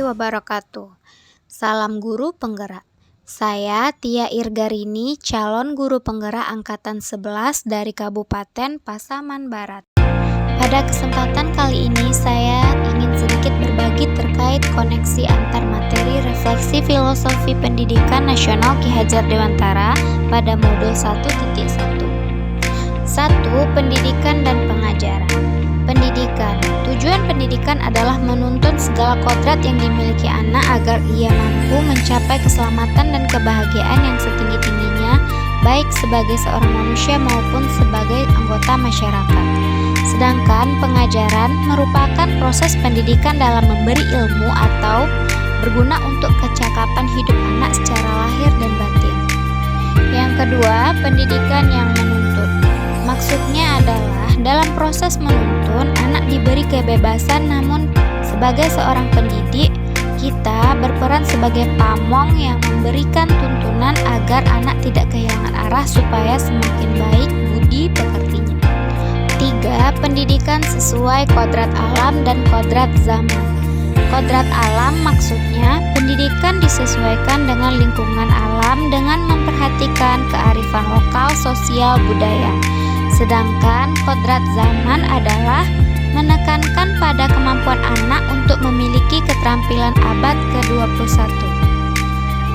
wabarakatuh. Salam guru penggerak. Saya Tia Irgarini, calon guru penggerak angkatan 11 dari Kabupaten Pasaman Barat. Pada kesempatan kali ini saya ingin sedikit berbagi terkait koneksi antar materi refleksi filosofi pendidikan nasional Ki Hajar Dewantara pada modul 1.1. 1. Pendidikan dan pengajaran. Pendidikan. Tujuan pendidikan adalah menuntun segala kodrat yang dimiliki anak agar ia mampu mencapai keselamatan dan kebahagiaan yang setinggi-tingginya, baik sebagai seorang manusia maupun sebagai anggota masyarakat. Sedangkan pengajaran merupakan proses pendidikan dalam memberi ilmu atau berguna untuk kecakapan hidup anak secara lahir dan batin. Yang kedua, pendidikan yang menuntun. Maksudnya adalah dalam proses menuntun, anak diberi kebebasan, namun sebagai seorang pendidik, kita berperan sebagai pamong yang memberikan tuntunan agar anak tidak kehilangan arah supaya semakin baik budi pekertinya. 3. Pendidikan sesuai kodrat alam dan kodrat zaman. Kodrat alam maksudnya pendidikan disesuaikan dengan lingkungan alam dengan memperhatikan kearifan lokal, sosial, budaya. Sedangkan kodrat zaman adalah menekankan pada kemampuan anak untuk memiliki keterampilan abad ke-21.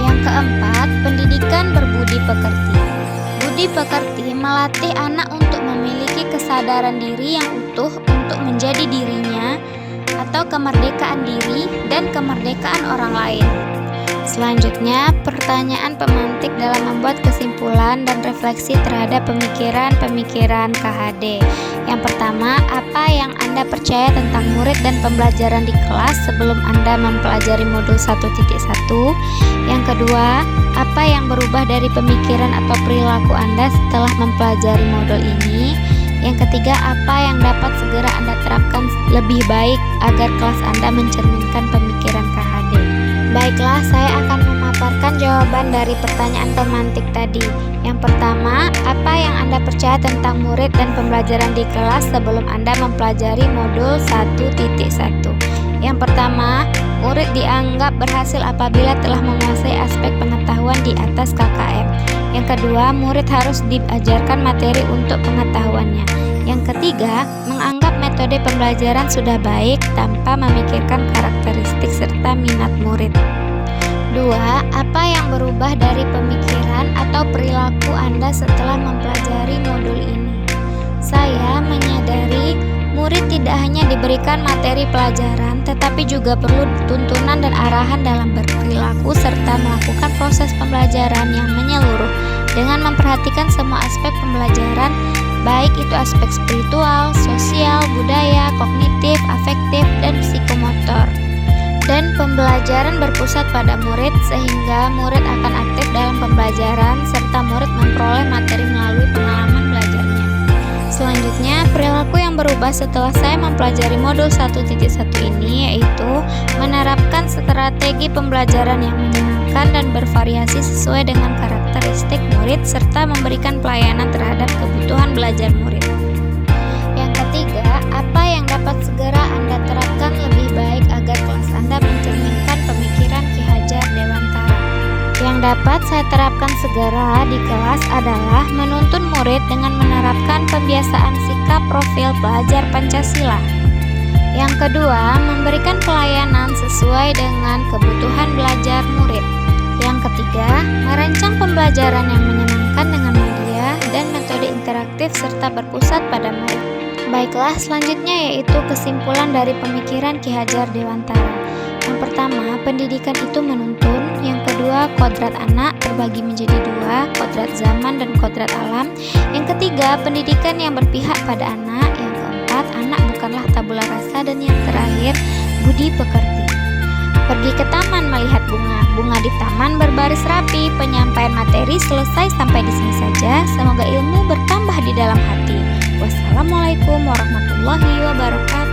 Yang keempat, pendidikan berbudi pekerti. Budi pekerti melatih anak untuk memiliki kesadaran diri yang utuh untuk menjadi dirinya atau kemerdekaan diri dan kemerdekaan orang lain. Selanjutnya, pertanyaan pemantik dalam membuat kesimpulan dan refleksi terhadap pemikiran-pemikiran KHD. Yang pertama, apa yang Anda percaya tentang murid dan pembelajaran di kelas sebelum Anda mempelajari modul 1.1? Yang kedua, apa yang berubah dari pemikiran atau perilaku Anda setelah mempelajari modul ini? Yang ketiga, apa yang dapat segera Anda terapkan lebih baik agar kelas Anda mencerminkan pemikiran KHD? Baiklah, saya akan memaparkan jawaban dari pertanyaan pemantik tadi. Yang pertama, apa yang Anda percaya tentang murid dan pembelajaran di kelas sebelum Anda mempelajari modul 1.1? Yang pertama, murid dianggap berhasil apabila telah menguasai aspek pengetahuan di atas KKM. Yang kedua, murid harus diajarkan materi untuk pengetahuannya. Yang ketiga, menganggap metode pembelajaran sudah baik tanpa memikirkan karakteristik serta minat murid. 2. Apa yang berubah dari pemikiran atau perilaku Anda setelah mempelajari modul ini? Saya menyadari murid tidak hanya diberikan materi pelajaran, tetapi juga perlu tuntunan dan arahan dalam berperilaku serta melakukan proses pembelajaran yang menyeluruh dengan memperhatikan semua aspek pembelajaran, baik itu aspek spiritual, sosial, budaya, kognitif, afektif, dan psikomotor. Dan pembelajaran berpusat pada murid sehingga murid akan aktif dalam pembelajaran serta murid memperoleh materi melalui pengalaman belajarnya. Selanjutnya, perilaku yang berubah setelah saya mempelajari modul 1.1 ini yaitu menerapkan strategi pembelajaran yang menyenangkan dan bervariasi sesuai dengan karakteristik murid serta memberikan pelayanan terhadap kebutuhan belajar murid. Yang ketiga, apa yang dapat segera Anda terapkan lebih baik agar kelas Anda mencerminkan pemikiran Ki Hajar Dewantara? Yang dapat saya terapkan segera di kelas adalah menuntun murid dengan menerapkan pembiasaan sikap profil belajar Pancasila. Yang kedua, memberikan pelayanan sesuai dengan kebutuhan belajar murid. Yang ketiga, merancang pembelajaran yang menyenangkan dengan media dan metode interaktif serta berpusat pada murid. Baiklah, selanjutnya yaitu kesimpulan dari pemikiran Ki Hajar Dewantara. Yang pertama, pendidikan itu menuntun. Yang kedua, kodrat anak terbagi menjadi dua, kodrat zaman dan kodrat alam. Yang ketiga, pendidikan yang berpihak pada anak. Yang keempat, anak bukanlah tabula rasa. Dan yang terakhir, budi pekerti. Pergi ke taman melihat bunga. Bunga di taman berbaris rapi. Penyampaian materi selesai sampai di sini saja. Semoga ilmu bertambah di dalam hati. Wassalamualaikum warahmatullahi wabarakatuh.